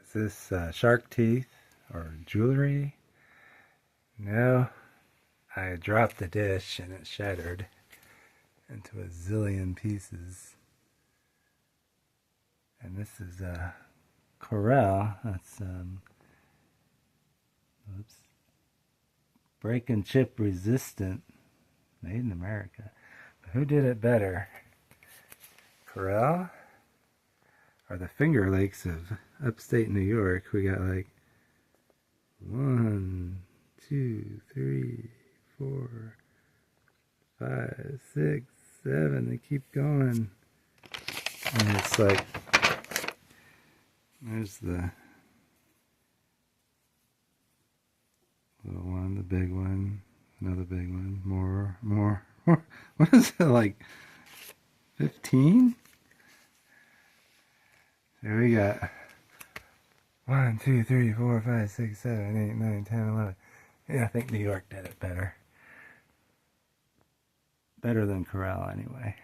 Is this shark teeth or jewelry? No. I dropped the dish and it shattered into a zillion pieces. And this is Corel. That's oops, break and chip resistant, made in America. But who did it better, Corel or the Finger Lakes of upstate New York? We got like 1, 2, 3, 4, 5, 6, 7. They keep going, and it's like there's the little one, the big one, another big one, more. What is it, like 15? There we got 1, 2, 3, 4, 5, 6, 7, 8, 9, 10, 11. Yeah, I think New York did it better. Better than Corel, anyway.